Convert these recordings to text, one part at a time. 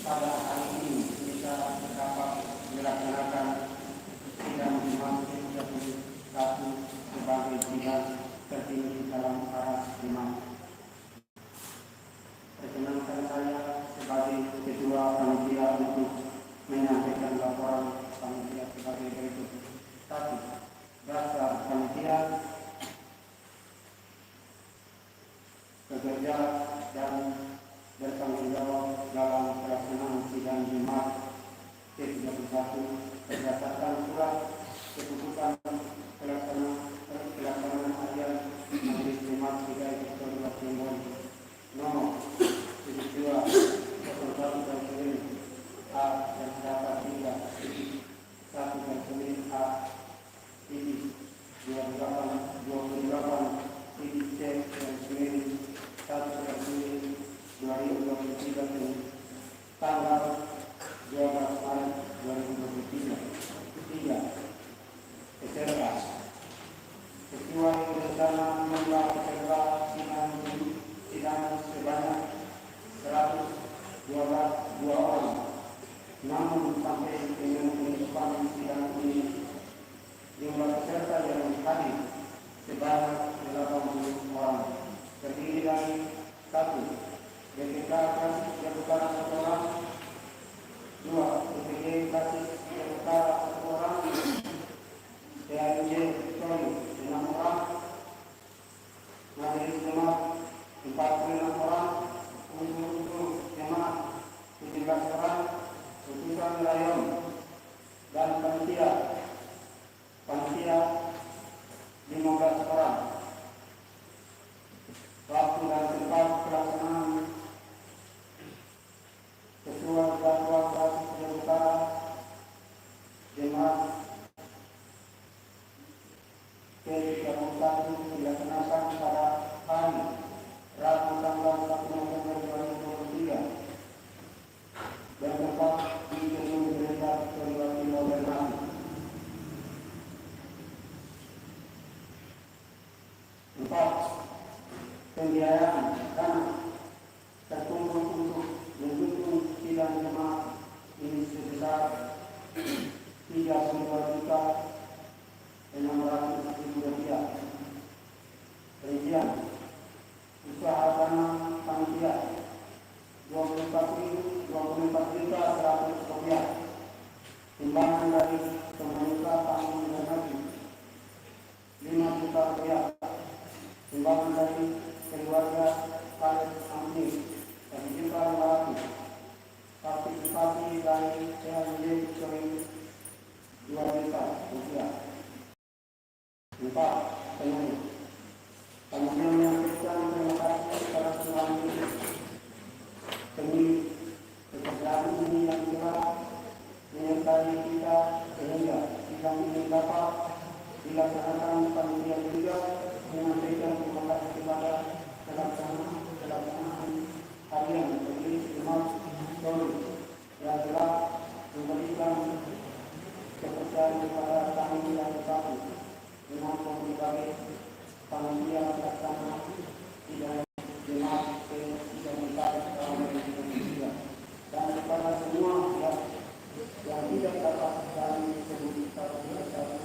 pada hari ini bisa dapat dilaksanakan sidang Jumat 31 sebagai sidang tertinggi dalam arah Jumat. Perkenankan saya sebagai Ketua Panitia untuk menyampaikan laporan panitia sebagai berikut. 1. Dasar panitia, bekerja dan bertanggung jawab dalam pelaksanaan sidang Jumat ke-31 berdasarkan surat keputusan pelaksanaan harian Majelis Jumat 3 Oktober 2020 nomor 72/01/A dan data 3.1/A titik 28 titik C dan 1/2023 tanggal 12 Maret 2023. 3. Peserta sesuai rencana jumlah peserta sidang sebanyak 112 orang. Namun sampai dengan penutupan sidang ini jumlah peserta yang hadir sebanyak 80 orang, terdiri dari 1. BPK Klasik Jakarta 1 orang, 2. BPK Klasik Jakarta 1 orang, PAJ Polri 6 orang, Majelis Jemaat 46 orang, untuk jemaat 17 orang, utusan rayon dan panitia 15 orang. Waktu dan tempat pelaksanaan sesuai jadwal Klasik Jakarta Jemaat ke-31 dilaksanakan pada hari Rabu tanggal 1 November 2023 dan tempat di Gedung Gereja Perwakilan Modern. 4. Pembiayaan dana terkumpul untuk mendukung sidang jemaat ini sebesar Rp32.600.000. Rincian usaha dana panitia Rp24.100. Timbangan dari pemerintah tanggung donasi Rp5 juta. Timbangan dari keluarga Khaled Amni Rp1.500. Partisipasi dari PAJ Polri Rp2 juta. 4. Penulis kami menyampaikan terima kasih kepada semua penulis pekerjaan ini yang telah menyertai kita sehingga sidang ini dapat dilaksanakan. Panitia juga menyampaikan terima kasih kepada pelaksanaan harian Majelis Jumat Polri yang telah memberikan kepercayaan kepada kami yang bersatu dengan berbagai panitia pelaksana sidang Jumat ke-31 tahun 2023 dan kepada semua yang tidak dapat kami sebut satu-satu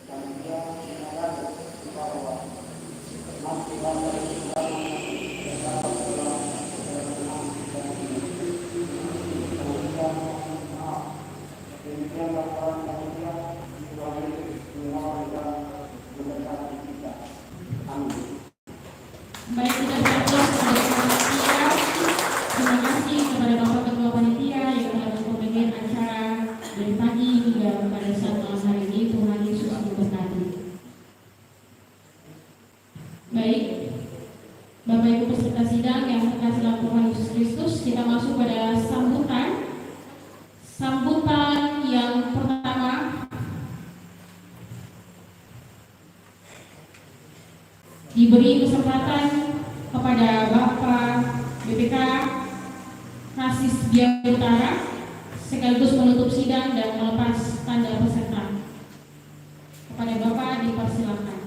panitia mengajar bahwa masih banyak yang dapat dalam pelaksanaan sidang ini. Demikian laporan panitia sebagai semua dan memberkati kita. Amin. Baik, kita berdoa kepada panitia. Terima kasih kepada Bapak Ketua Panitia yang telah memimpin acara dari pagi hingga pada saat malam hari ini. Tuhan Yesus memberkati. Baik, Bapak Ibu peserta sidang yang terkasih dalam Tuhan Yesus Kristus, kita masuk pada sambutan yang pertama. Diberi kesempatan kepada Bapak BPK Kasis Biak Utara sekaligus menutup sidang dan melepas tanda peserta. Kepada Bapak dipersilakan.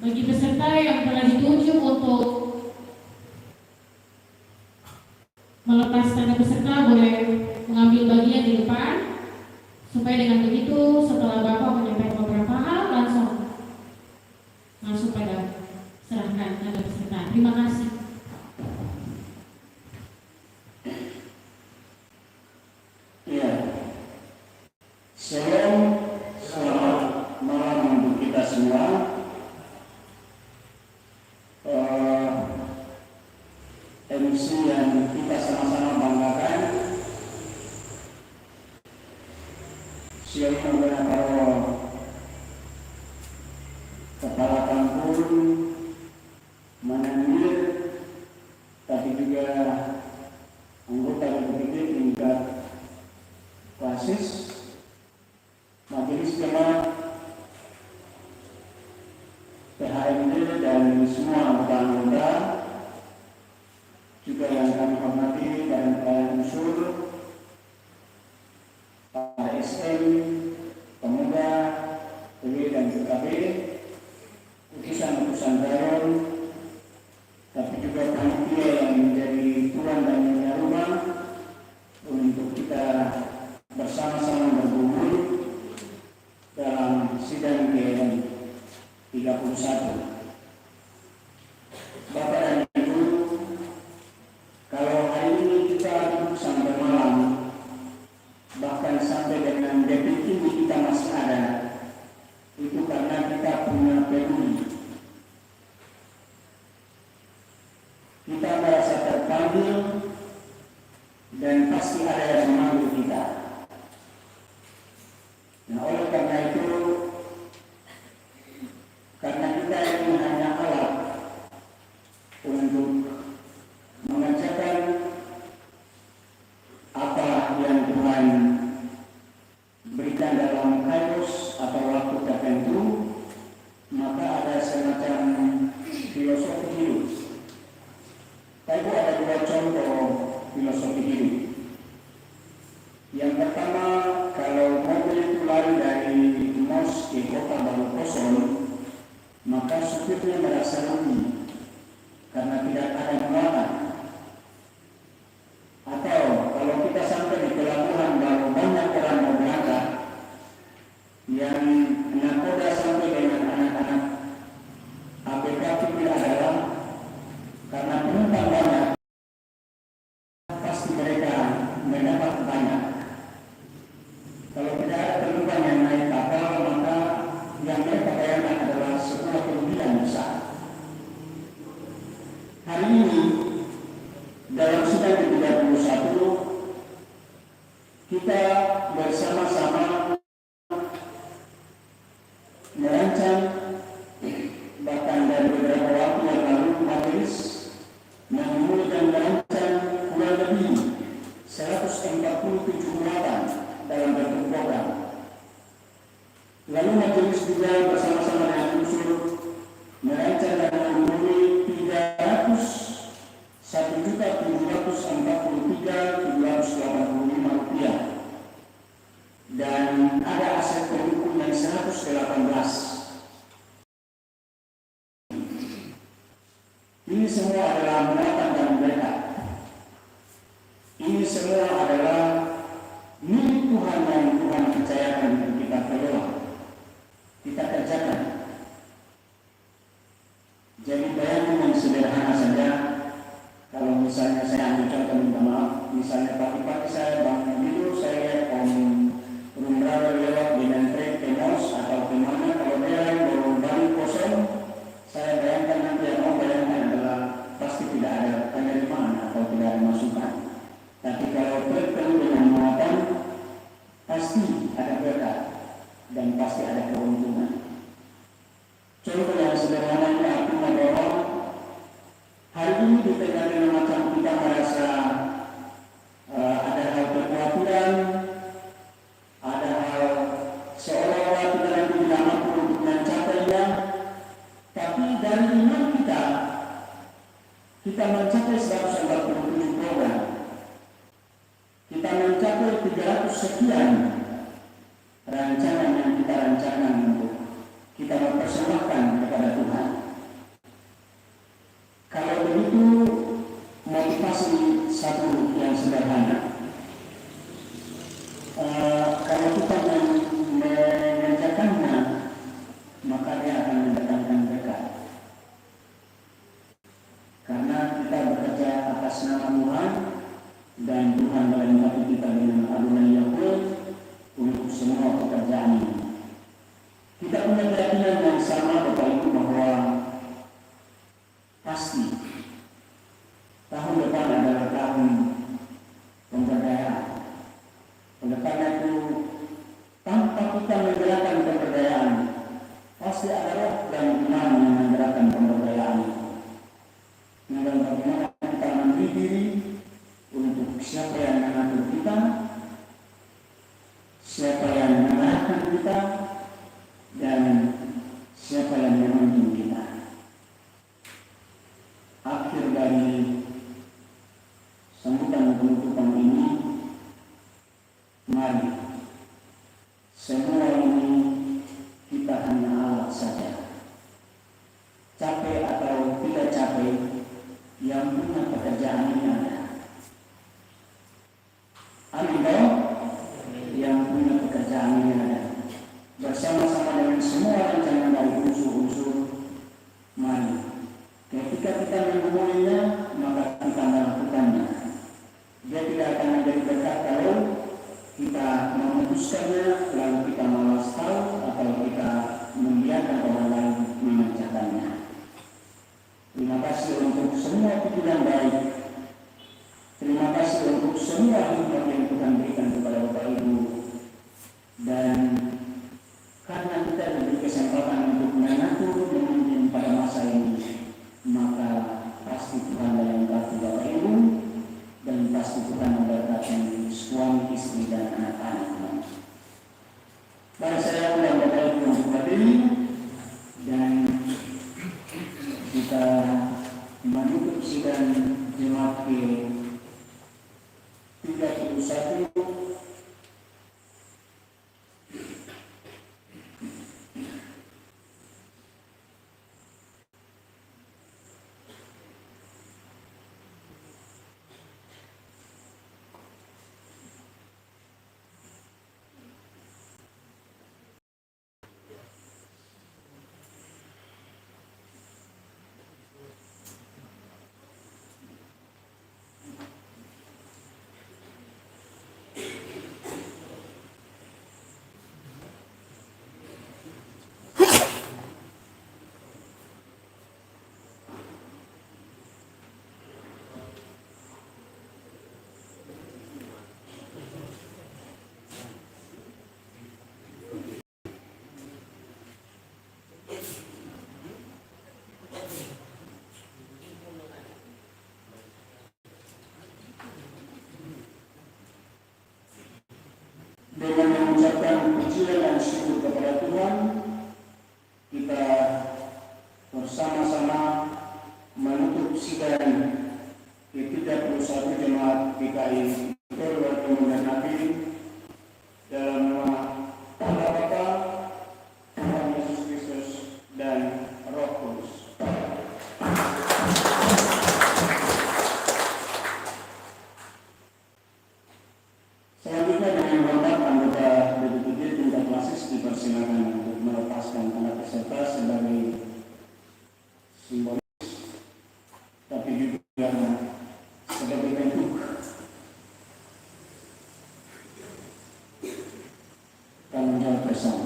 Bagi peserta yang telah ditunjuk untuk melepas tanda peserta boleh mengambil bagian di depan, supaya dengan begitu setelah Bapak menyampaikan beberapa hal langsung pada serahkan tanda peserta. Terima kasih. Ya, selamat malam untuk kita semua. MC yang kita sama-sama banggakan, siapa para kepala kampung, mananir, tapi juga anggota DPD tingkat klasis, majelis jemaat, PHMD dan semua anggota-anggota, juga yang kami hormati dan unsur ASN, pemuda, PW dan PKB, utusan-utusan daerah, tapi juga panitia yang menjadi tuan dan nyonya rumah untuk kita bersama-sama bergumul dalam sidang ke-31. Bapak dan Ibu, kalau hari ini kita duduk sampai malam, bahkan sampai dengan detik ini kita masih ada, itu karena kita punya peduli. Kita merasa terpanggil dan pasti ada yang memanggil kita. Nah, oleh karena itu, karena kita ini hanya alat untuk mengerjakan apa yang Tuhan berikan dalam kairos atau waktu tertentu, maka ada semacam filosofi hidup. Tapi ada dua contoh filosofi hidup. Yang pertama, kalau mobil itu lari dari Mos ke Kota Baru kosong, maka supirnya merasa rugi karena tidak ada muatan. Atau kalau kita sampai di pelabuhan baru banyak orang mau berangkat, yang nakoda sampai dengan anak-anak ABK itu adalah karena penumpang banyak, pasti mereka mendapat banyak. Kalau tidak ada penumpang yang naik kapal, maka yang mereka bayarkan adalah sebuah kerugian besar. Hari ini dalam sidang ke-31 kita bersama-sama merancang, bahkan dari beberapa waktu yang lalu majelis memulai dan merancang kurang lebih 147 muatan dalam bentuk program. Lalu majelis juga bersama-sama dengan unsur merancang dan memulai 1.743.785 rupiah, dan ada aset pendukung yang 118. Ini semua adalah muatan dan mereka. Ini semua adalah milik Tuhan yang Tuhan percayakan untuk kita kelola, kita kerjakan. Jadi bayangkan yang sederhana saja, kalau misalnya saya ambil contoh, minta maaf, misalnya pagi-pagi saya bangun tidur, saya lihat Om Rumrara lewat dengan trek ke Mos atau kemana, kalau dia lain baru balik kosong, saya bayangkan nanti yang mau bayangkan adalah pasti tidak ada penerimaan atau tidak ada masukan. Tapi kalau trek penuh dengan muatan, pasti ada berkat dan pasti ada keuntungan. Contoh yang sederhananya aku mendorong hari ini di tengah macam kita merasa ada hal kekhawatiran, ada hal seolah-olah kita nanti tidak mampu untuk mencapainya, tapi dari iman kita mencapai 147 program, kita mencapai 300 sekian rancangan yang kita rancangkan untuk kita mempersembahkan kepada Tuhan. kita dan siapa yang menuntun kita. Akhir dari sambutan penutupan ini, mari semua ini kita hanya alat saja. Capek atau tidak capek, yang punya pekerjaan ini ada. Amin dong? Yang punya pekerjaan ini ada. Bersama-sama dengan semua rancangan dari unsur-unsur, mari ketika kita menemuinya, maka kita melakukannya. Dia tidak akan menjadi berkat kalau kita memutuskannya lalu kita malas tahu atau kita membiarkan orang lain mengerjakannya. Terima kasih untuk semua pikiran baik. Terima kasih untuk semua hikmat yang Tuhan berikan kepada Bapak Ibu. Dan karena kita diberi kesempatan untuk mengatur pemimpin pada masa ini, maka pasti Tuhan memberkati Bapak Ibu dan pasti Tuhan memberkati suami, istri, dan anak-anak. Mari saya undang Bapak Ibu untuk berdiri dan kita menutup sidang jemaat ke-31. Dengan mengucapkan pujian dan syukur kepada Tuhan, kita bersama-sama menutup sidang ke-31 jemaat PKI Purwokerto dan Nabi dalam nama Allah Bapa, Tuhan Yesus Kristus, dan Roh Kudus. Selanjutnya dengan hormat anggota BPPD tingkat klasis dipersilakan untuk melepaskan tanda peserta sebagai simbolis, tapi juga sebagai bentuk tanggung jawab bersama.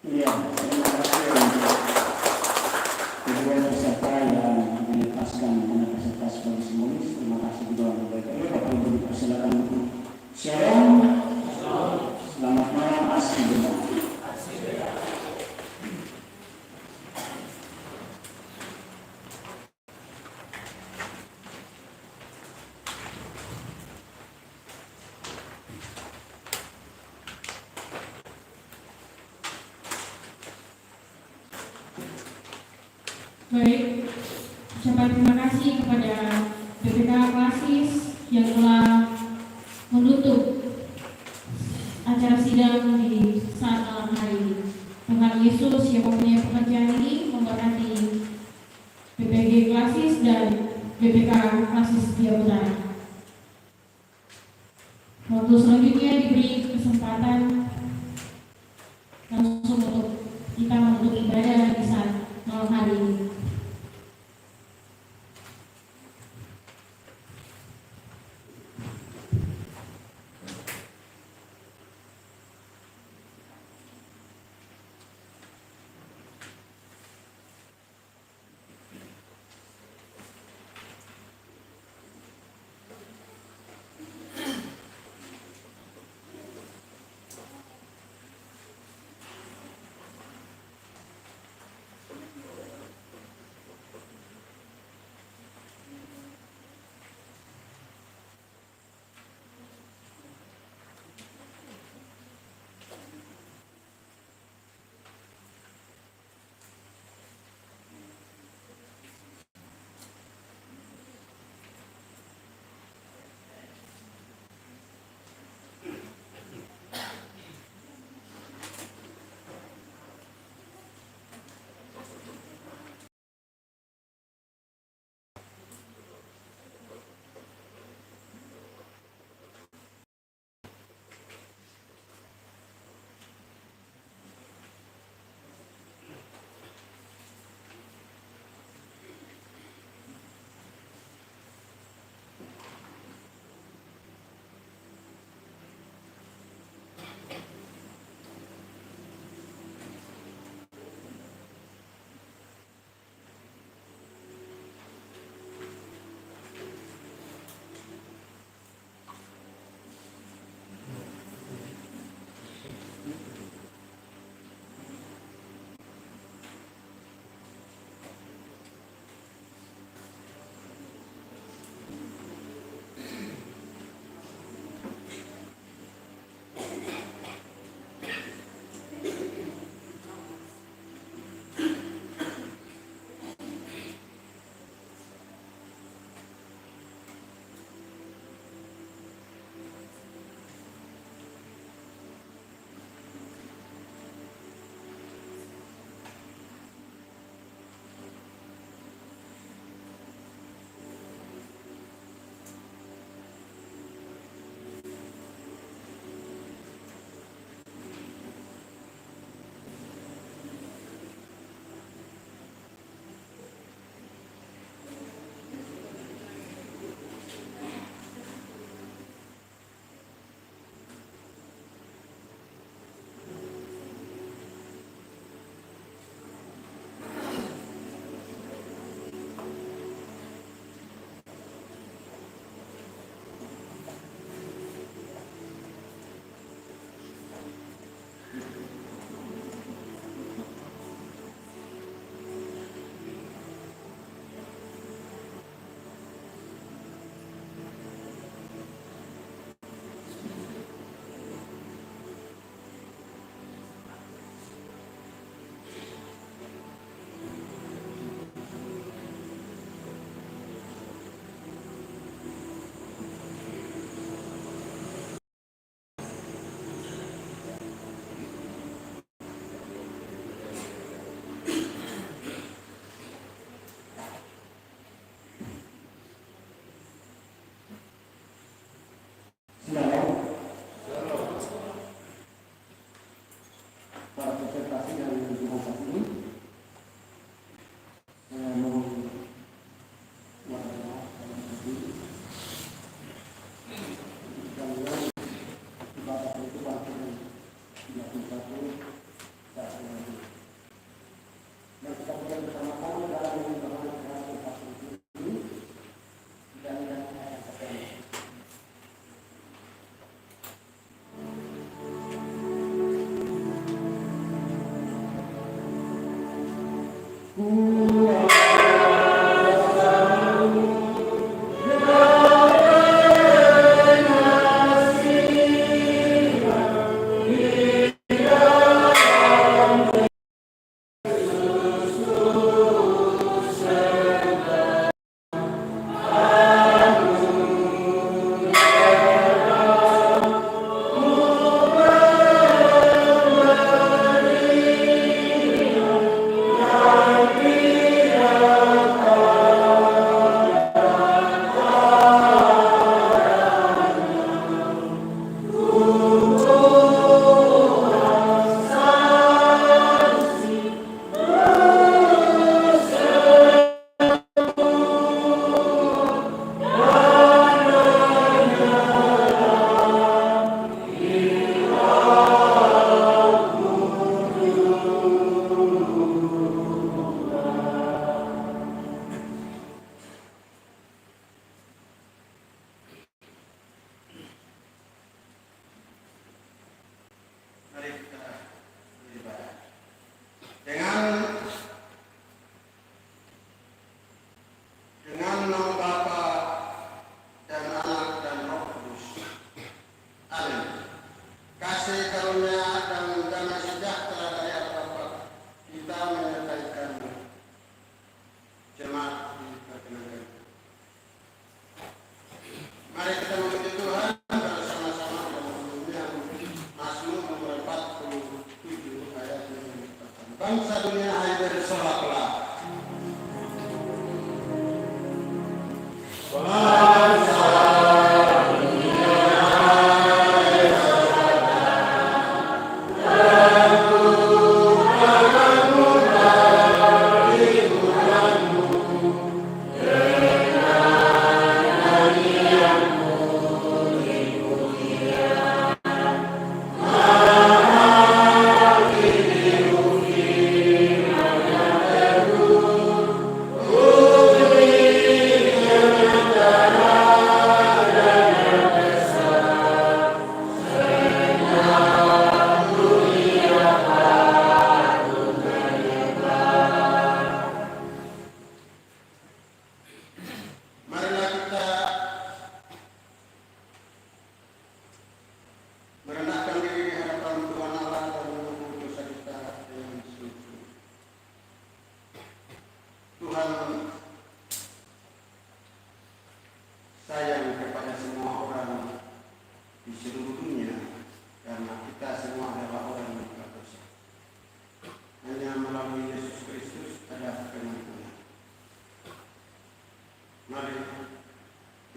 Iya, terima kasih untuk kedua peserta yang melepaskan mana peserta sebagai simbolis. Terima kasih juga untuk mereka. Bapak Ibu dipersilakan untuk shalom. Selamat malam, asli benar. Baik, ucapan terima kasih kepada BPK Klasis yang telah menutup acara sidang di saat malam hari ini. Tuhan Yesus yang mempunyai pekerjaan ini memberkati BPG Klasis dan BPK Klasis Setia Utara. Waktu selanjutnya diberi kesempatan langsung untuk kita menutup ibadah di saat malam hari ini.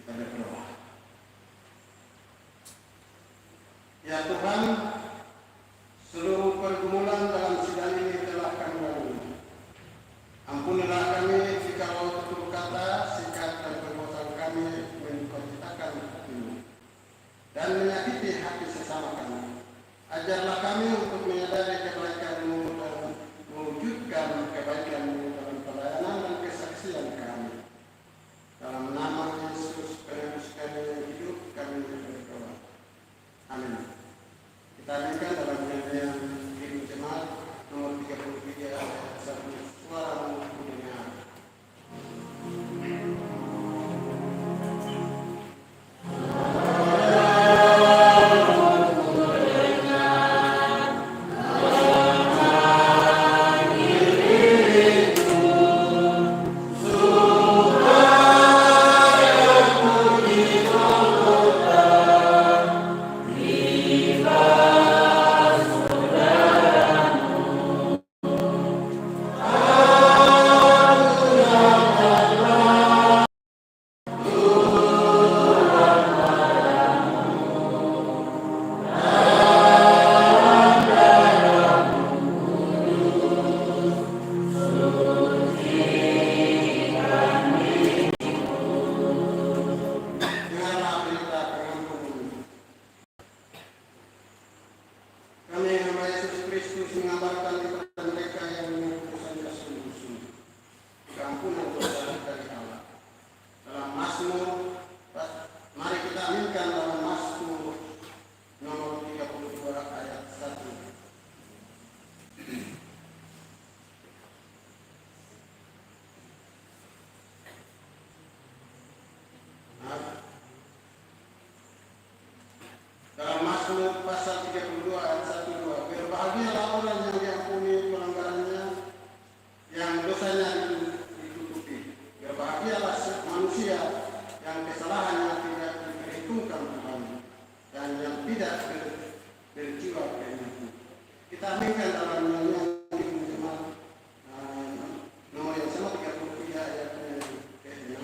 Kita berdoa. Ya Tuhan, seluruh pergumulan dalam sidang ini telah kami lalui. Ampunilah kami jika tutur kata, sikap dan perbuatan kami menciptakan hatimu dan menyakiti hati sesama kami. Ajarlah kami untuk menyadari kebaikan-Mu dan mewujudkan kebaikan-Mu dalam pelayanan dan kesaksian kami. Dalam nama Yesus, penebus kami yang hidup, kami berdoa. Amin. Kita aminkan dalam nyanyian Himne Jemaat nomor 33 ayat 1, suara-Mu kudengar. Dalam Mazmur pasal 32 ayat 1-2, berbahagialah orang yang diampuni pelanggarannya, yang dosanya ditutupi. Berbahagialah manusia yang kesalahannya tidak diperhitungkan Tuhan dan yang tidak berjiwa kehinaan. Kita aminkan dalam nyanyian Himne Jemaat nomor yang sama 33 ayat ke-6.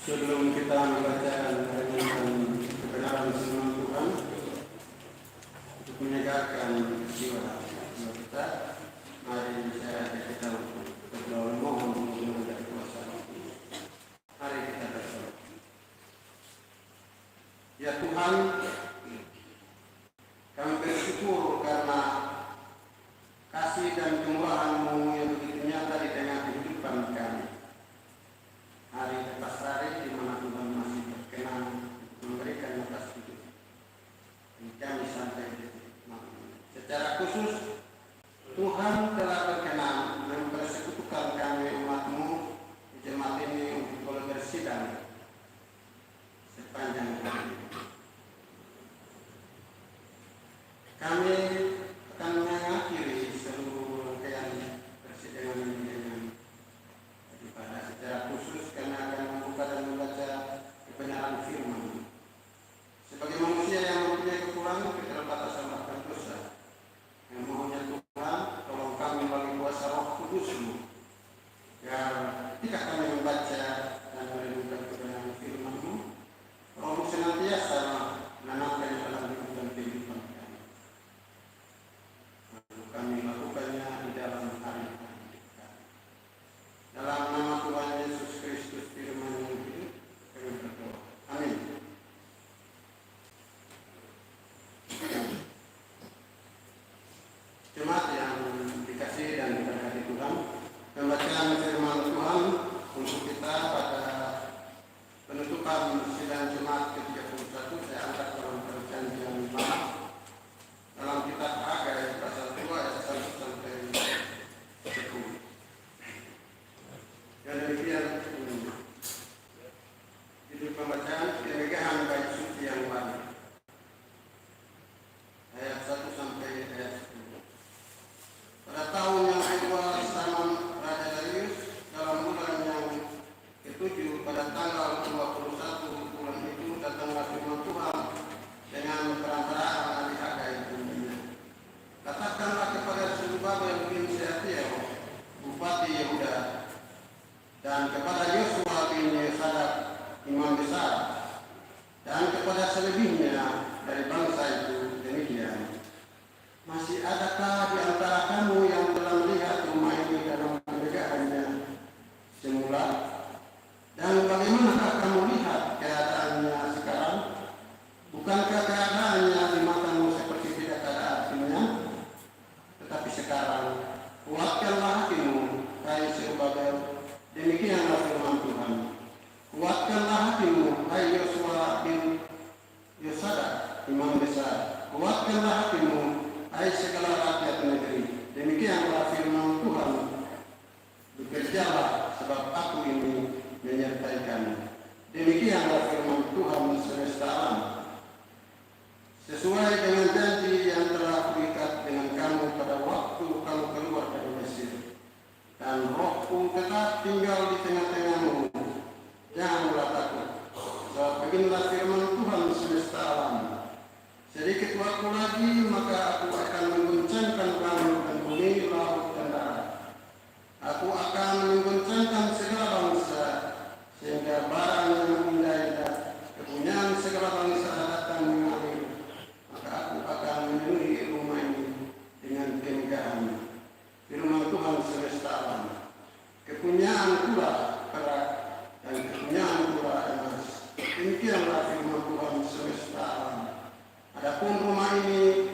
Sebelum kita membaca renungan kebenaran firman Tuhan untuk menyegarkan jiwa kita, mari saya ajak kita untuk berdoa mohon untuk dari kuasa Allah. Mari kita berdoa. Ya Tuhan, kami bersyukur karena kasih dan kemurahan-Mu yang begitu nyata di tengah kehidupan kami. Hari lepas hari di mana Tuhan masih berkenan memberikan nafas hidup. Dan kami sampai di titik ini. Secara khusus, Tuhan telah berkenan mempersekutukan kami umat-Mu di jemaat ini untuk boleh bersidang sepanjang hari. Kami akan mengakhiri seluruh rangkaian persidangan ini dengan ibadah. Secara khusus kami akan membuka dan membaca kebenaran firman. Sebagai manusia yang mempunyai kekurangan, keterbatasan bahkan dosa, yang mohonnya Tuhan, tolong kami melalui kuasa Roh Kudus-Mu, agar ketika kami membaca dan merenungkan kebenaran firman-Mu, Roh-Mu senantiasa menanamkannya dalam hidup dan kehidupan kami. Lalu kami lakukannya di dalam hari-hari kita. Dalam nama Tuhan Yesus Kristus firman yang hidup, kami berdoa. Amin. Jemaat yang dikasihi dan diberkati Tuhan, pembacaan firman Tuhan untuk kita pada penutupan sidang Jemaat ke-31 saya angkat dalam perjanjian lama dalam kitab Hagai pasal 2 ayat 1 sampai 10. Dan demikian judul pembacaan kemegahan bait suci yang baru. Ayat 1 sampai ayat 10. Pada tahun yang kedua zaman Raja Darius, dalam bulan yang ke-7 pada tanggal 21 bulan itu datanglah firman Tuhan dengan perantaraan Nabi Hagai bunyinya. Katakanlah kepada Zerubabel bin Shealtiel, bupati Yehuda, dan kepada Yosua bin Yosadak, imam besar, dan kepada selebihnya dari bangsa itu demikian. Masih adakah di antara kamu yang telah melihat rumah ini dalam kemegahannya semula? Dan bagaimanakah kamu lihat keadaannya sekarang? Bukankah keadaannya di matamu seperti tidak ada artinya? Tetapi sekarang, kuatkanlah hatimu, hai Zerubabel, demikianlah firman Tuhan. Kuatkanlah hatimu, hai Yosua bin Yosadak, imam besar. Kuatkanlah hatimu, hai segala rakyat negeri. Demikianlah firman Tuhan. Bekerjalah, sebab aku ini menyertai kamu. Demikianlah firman Tuhan semesta alam. Sesuai dengan janji yang telah kuikat dengan kamu pada waktu kamu keluar dari Mesir. Dan Rohku tetap tinggal di tengah-tengahmu. Janganlah takut, sebab beginilah firman Tuhan semesta alam. Sedikit waktu lagi, maka aku akan mengguncangkan kamu dan bumi, laut, dan darat. Aku akan mengguncangkan segala bangsa, sehingga barang yang indah-indah, kepunyaan segala bangsa datang mengalir. Maka aku akan memenuhi rumah ini dengan kemegahan. Firman Tuhan semesta alam. Kepunyaan pula perak, dan kepunyaan pula emas. Demikianlah firman Tuhan semesta alam. Adapun rumah ini,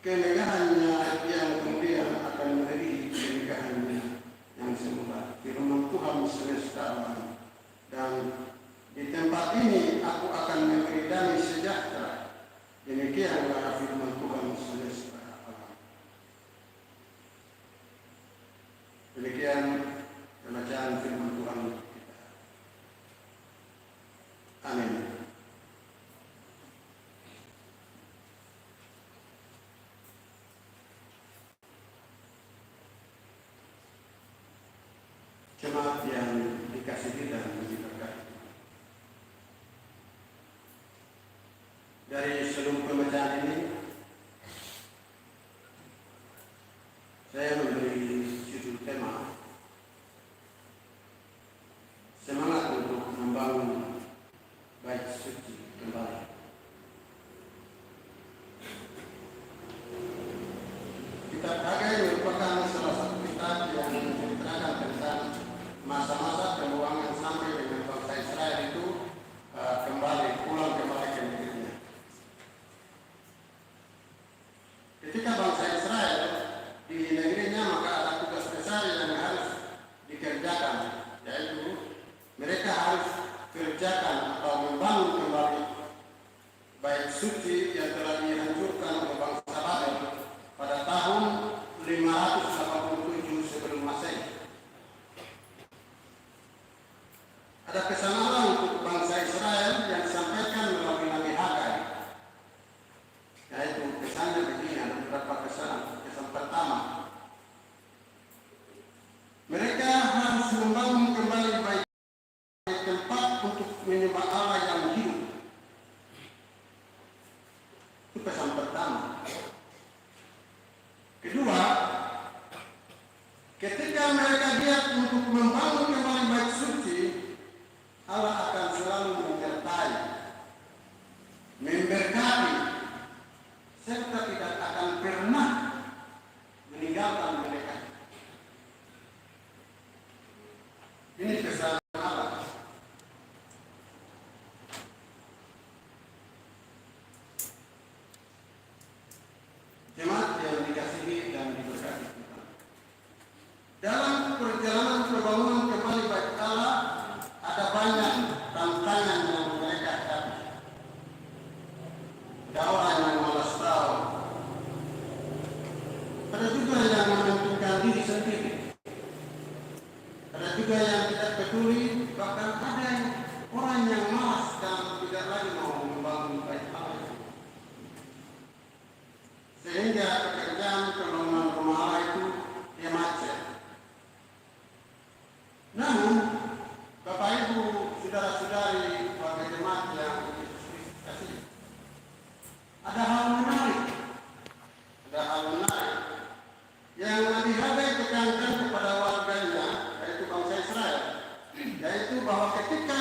kemegahannya yang kemudian akan melebihi kemegahannya yang semula. Firman Tuhan semesta alam. Dan di tempat ini aku akan memberi damai sejahtera. Demikianlah firman Tuhan semesta alam. Demikian pembacaan firman Tuhan kita. Amin. Jemaat yang dikasihi dan diberkati. Dari seluruh pembacaan ini, saya memberi judul tema semangat untuk membangun Ada pesan Allah untuk bangsa Israel yang disampaikan melalui Nabi Hagai. Yaitu pesannya begini, ada beberapa pesan. Pesan pertama, mereka harus membangun kembali baik tempat untuk menyembah Allah yang hidup. Itu pesan pertama. Kedua, ketika mereka giat untuk membangun kembali bait suci, Allah akan selalu menyertai, memberkati, serta tidak akan pernah meninggalkan mereka. Ini pesan Allah. Jemaat yang dikasihi dan diberkati Tuhan. Dalam perjalanan pembangunan kembali bait Allah, ada banyak tantangan yang mereka hadapi. Ada orang yang malas tahu. Ada juga yang menentukan diri sendiri. Ada juga yang tidak peduli, bahkan ada orang yang malas dan tidak lagi mau membangun bait Allah. Sehingga pekerjaan pembangunan rumah Allah itu dia macet. Namun, Bapak Ibu, saudara-saudari, warga jemaat yang kasih, ada hal menarik. Ada hal menarik yang Nabi Hagai tekankan kepada warganya, yaitu bangsa Israel, yaitu bahwa ketika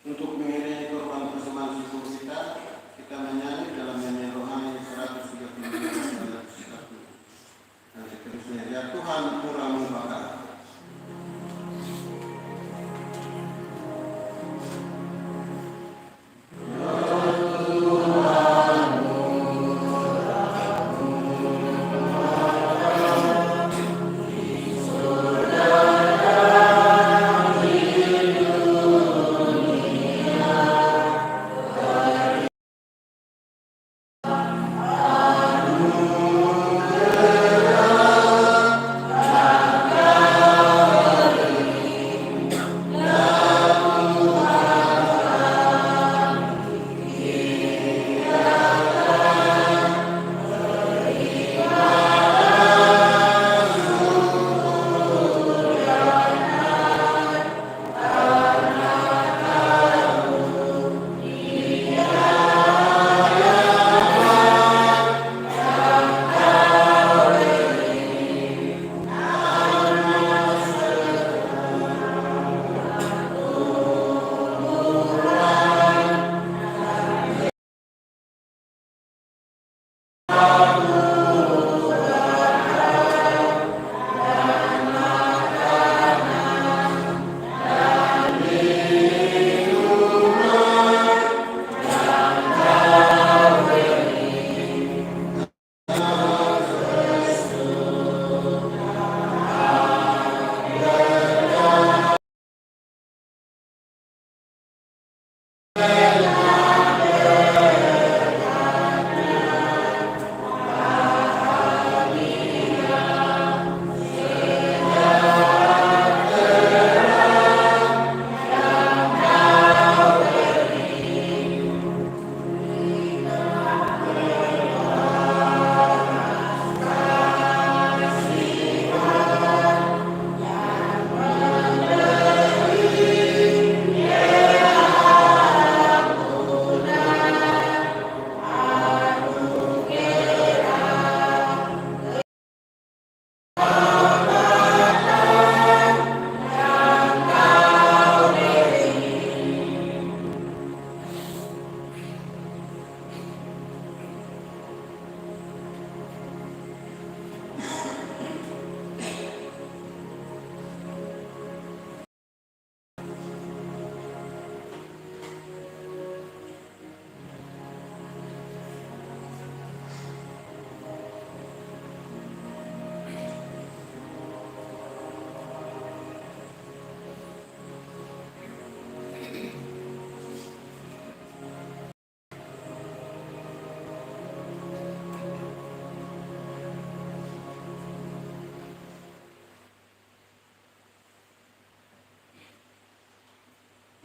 untuk mengiringi korban persembahan syukur kita menyanyi dalam nyanyian rohani 135 dan seterusnya. Ya Tuhan, Puramu Bakar.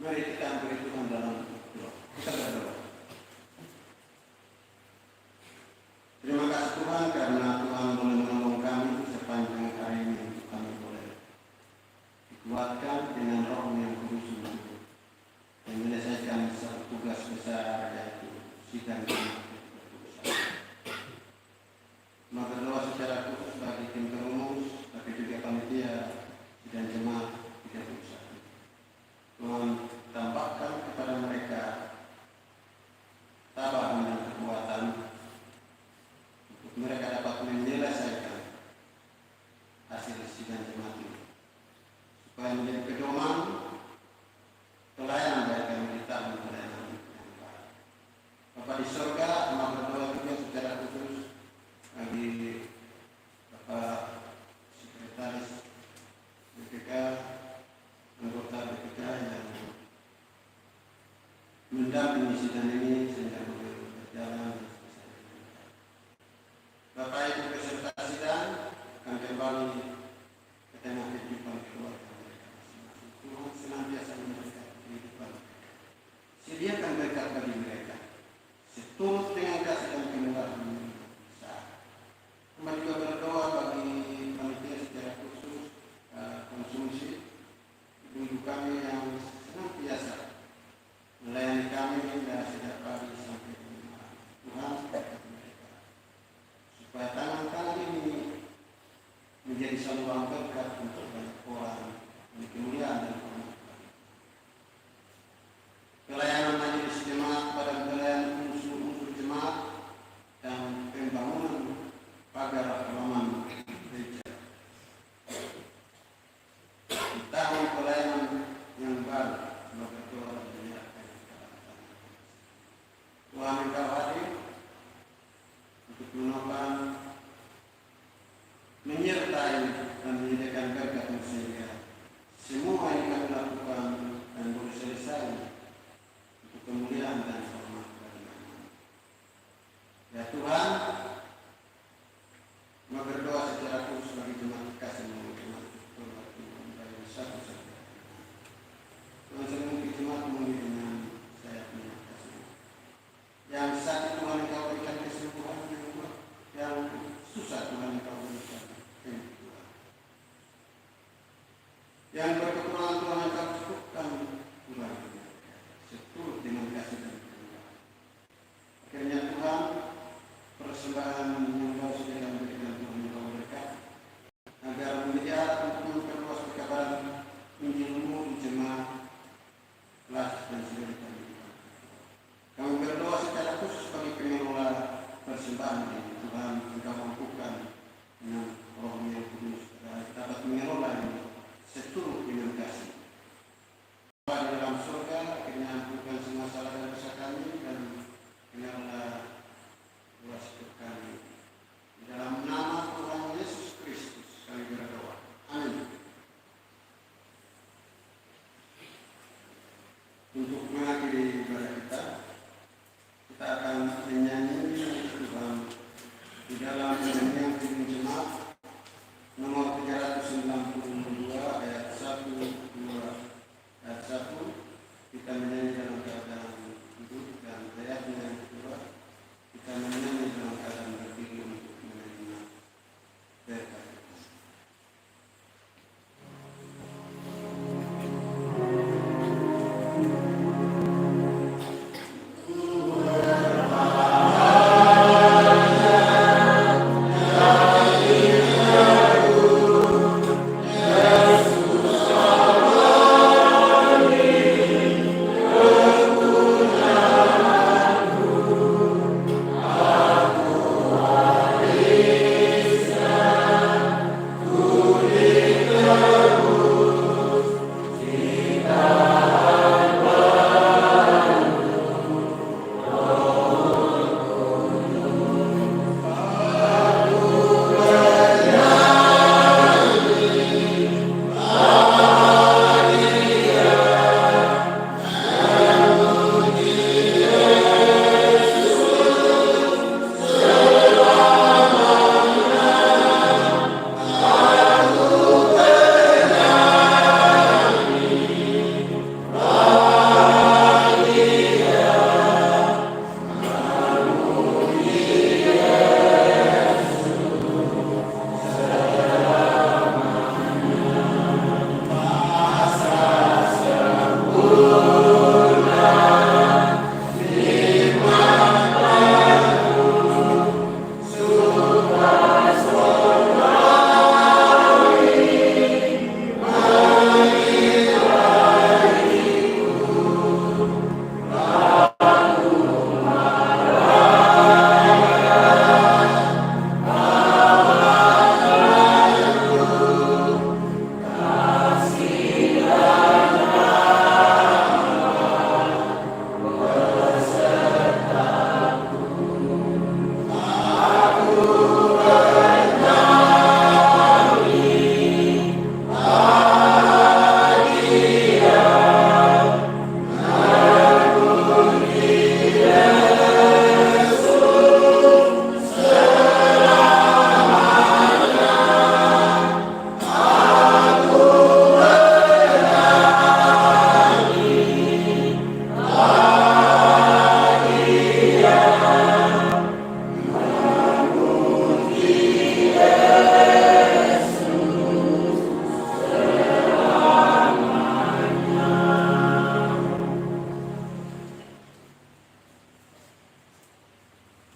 Mari kita berhitungan dalam doa. Kita berdoa. Terima kasih Tuhan karena Tuhan boleh menolong kami sepanjang hari ini. Kami boleh dikuatkan dengan Roh yang kudus yang menyelesaikan satu tugas besar, yaitu sidang jemaat. Maka berdoa secara khusus bagi tim perumus, tapi juga panitia sidang jemaat 31. Tuhan tambahkan kepada mereka tabah dan kekuatan untuk mereka dapat menyelesaikan hasil sidang jemaat ini, supaya menjadi pedoman pelayanan baik kami di tahun pelayanan yang baik. Bapa di surga, mau berdoa juga secara khusus bagi Bapak Sekretaris BPK, anggota BPK yang mendampingi sidang ini sehingga boleh berjalan. Bapak Ibu peserta sidang akan kembali ke tengah kehidupan keluarga mereka masing-masing. Tuhan senantiasa memberkati kehidupan mereka. Sediakan berkat bagi mereka seturut dengan kasih dan kemurahan yang besar. Kami juga berdoa bagi panitia secara khusus konsumsi ibu kami yang senantiasa melayani kami dari sejak pagi sampai malam. Tuhan berkati mereka supaya tangan-tangan ini menjadi saluran berkat untuk banyak orang, demi kemuliaan dan hormat. Pelayanan majelis jemaat pada pelayanan unsur-unsur jemaat dan pembangunan pagar halaman gereja. Di tahun pelayanan yang baru, maka Tuhan menyerahkan kepada tangan. Tuhan Engkau hadir untuk menopang, menyertai dan menyediakan berkat sehingga semua yang kami lakukan dan boleh selesai untuk kemuliaan dan hormat bagi nama. Ya Tuhan, mau berdoa secara khusus bagi jemaat kasih jemaat dari satu saja. Tuhan sering jemaat memenuhi dengan saya punya kasih. Yang sakit Tuhan Engkau berikan kesembuhan, yang susah Tuhan Engkau berikan kehidupan. Yang berkekurangan Tuhan Engkau cukupkan Tuhan seturut dengan kasih dan kemuliaan. Akhirnya Tuhan, persembahan yang Engkau sediakan berikan Tuhan Engkau berkat agar menjadi alat untuk memperluas kebenaran Injil-Mu di jemaat kelas dan seluruh kami. Kami berdoa secara khusus bagi pengelola persembahan ini. Tuhan Engkau mampukan dengan Roh yang kudus dapat mengelola ini seturut dengan kasih. Bapa di dalam surga, akhirnya ampunkan semua salah dan dosa kami dan kenalah luas hidup kami. Di dalam nama Tuhan Yesus Kristus kami berdoa. Amin. Untuk mengakhiri ibadah kita akan menyanyi Tuhan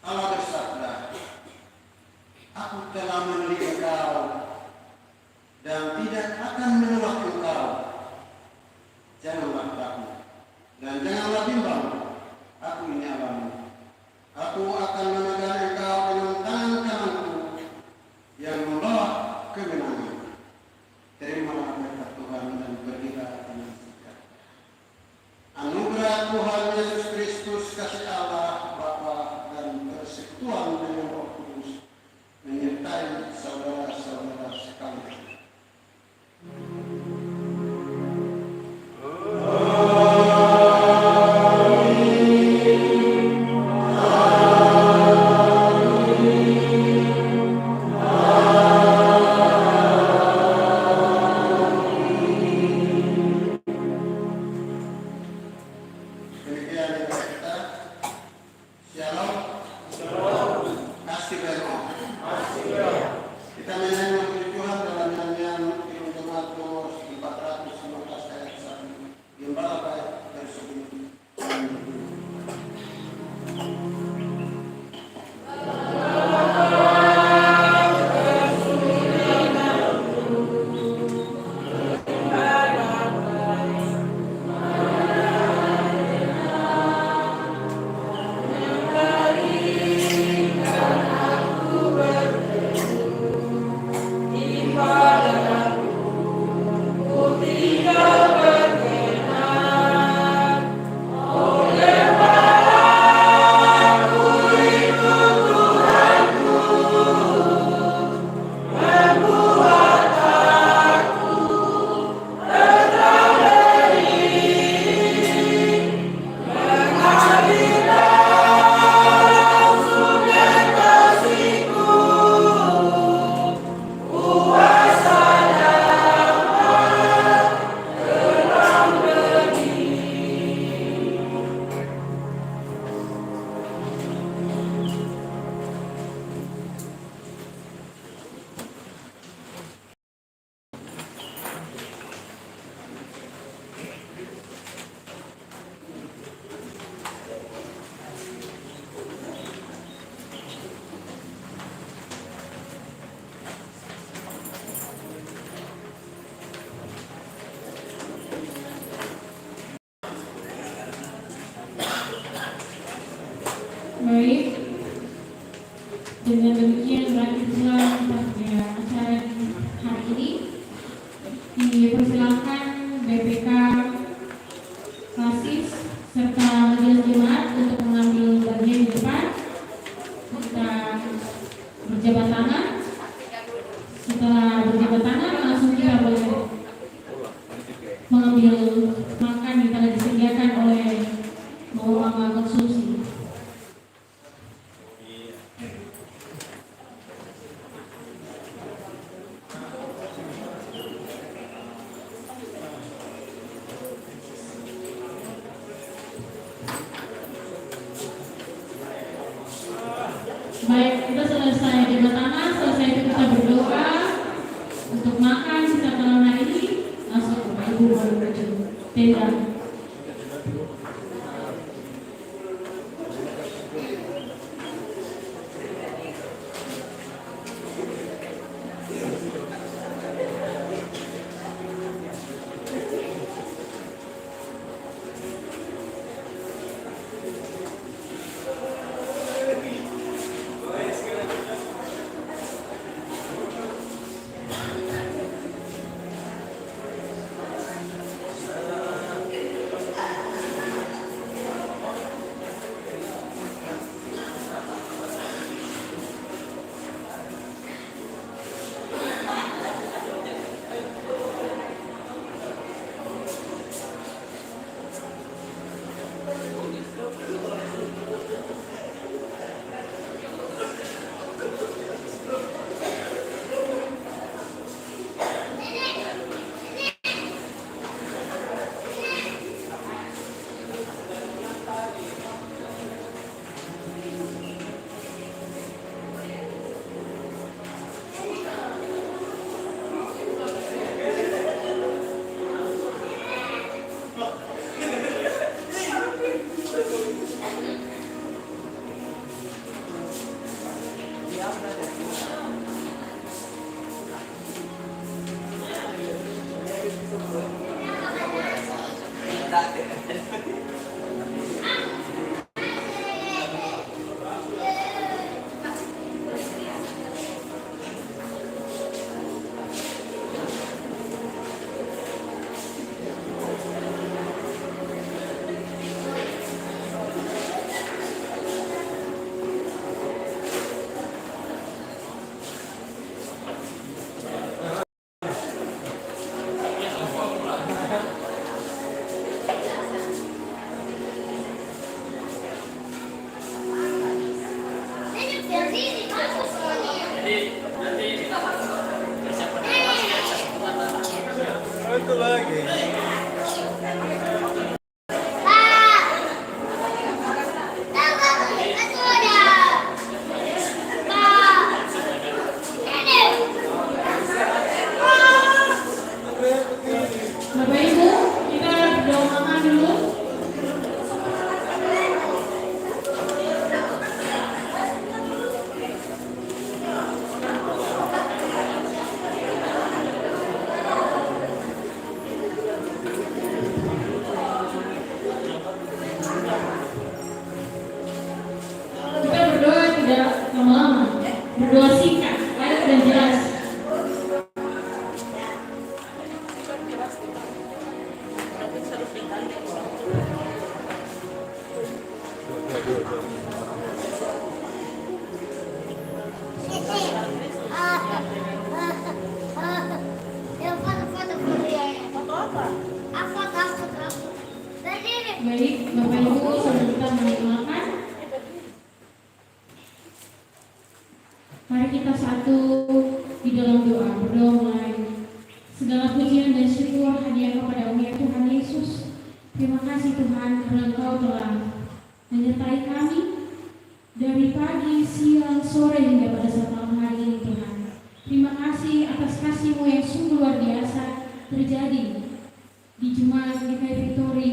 Allah bersabda, Aku telah memilih engkau dan tidak akan menolak engkau. Janganlah takut dan janganlah bimbang. Aku ini Allahmu. Aku akan memegang engkau dengan tangan kananku yang membawa kemenangan. Terimalah berkat Tuhan dan berilah dengan sikap. Anugerah Tuhan Yesus Kristus, kasih Allah Bapa dan persekutuan dengan Roh Kudus menyertai saudara-saudara sekalian. Baik, dengan demikian berakhir pula pada acara hari ini. Dipersilakan BPK Kasis serta Majelis Jemaat untuk mengambil bagian di depan. Kita berjabat tangan. Setelah berjabat tangan, langsung kita boleh mengambil makan yang telah disediakan oleh Mama Konsumsi. Baik, kita selesai jabat tangan, selesai itu kita berdoa untuk makan sisa malam hari ini. Langsung Bapak Ibu boleh menuju tenda. Itu lagi. Bapak Ibu, kita berdoa makan dulu. Kita berdoa tidak lama-lama, berdoa singkat, padat dan jelas. Baik, Bapak Ibu, sebelum kita mulai makan, mari kita satu di dalam doa, berdoa mulai. Segala pujian dan syukur hadiah kepada Tuhan Yesus. Terima kasih Tuhan karena Engkau telah menyertai kami dari pagi, siang, sore hingga pada saat malam hari ini Tuhan. Terima kasih atas kasih-Mu yang sungguh luar biasa terjadi di jemaat GKI Victory,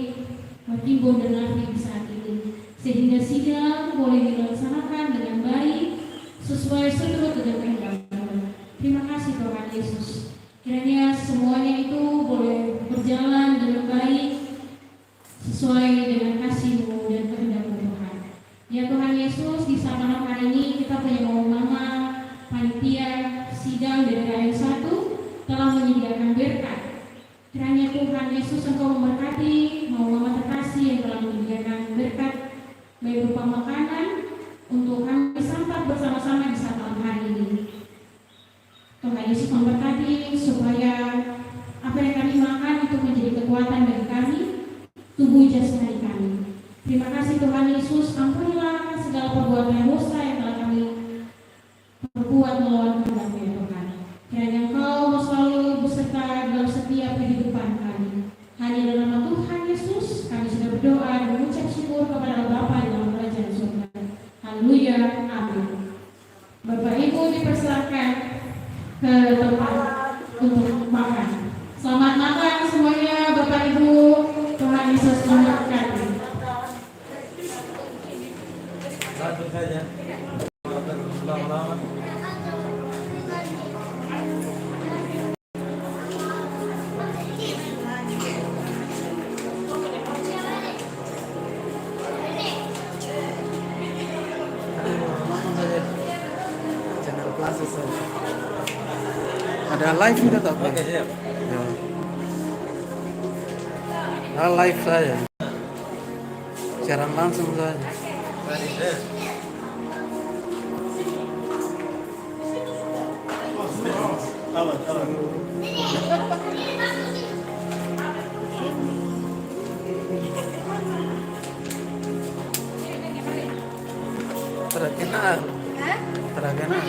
Timbun dan Lafi di saat ini, sehingga sidang boleh dilaksanakan dengan baik sesuai seturut dengan kehendak-Mu. Terima kasih Tuhan Yesus. Kiranya semuanya itu boleh berjalan dengan baik sesuai dengan kasih-Mu dan kehendak-Mu Tuhan. Ya Tuhan Yesus, di saat malam hari ini kita punya mama panitia sidang DKM 1 telah menyediakan berkat. Kiranya Tuhan Yesus Engkau memberkati mama terkasih yang telah menyediakan berkat baik berupa makanan untuk kami santap bersama-sama di saat malam hari ini. Tuhan Yesus memberkati supaya apa yang kami makan itu menjadi kekuatan bagi kami, tubuh jasmani kami. Terima kasih Tuhan Yesus, ampunilah segala perbuatan dosa yang telah kami perbuat melawan kehendak-Mu ya Tuhan. Kiranya Engkau selalu beserta dalam setiap kehidupan kami. Hanya dalam nama Tuhan Yesus kami sudah berdoa dan mengucap syukur kepada Bapa di dalam kerajaan surga. Haleluya, amin. Bapak Ibu dipersilakan ke tempat untuk makan. Selamat makan semuanya Bapak Ibu. Tuhan Yesus memberkati. Langsung saja. Lama-lama. Channel Plaza saja. Ada live juga tak? Oke, siap. Ya. Ada live saja. Siaran langsung saja. Aman, aman. Terkenal. Terkenal.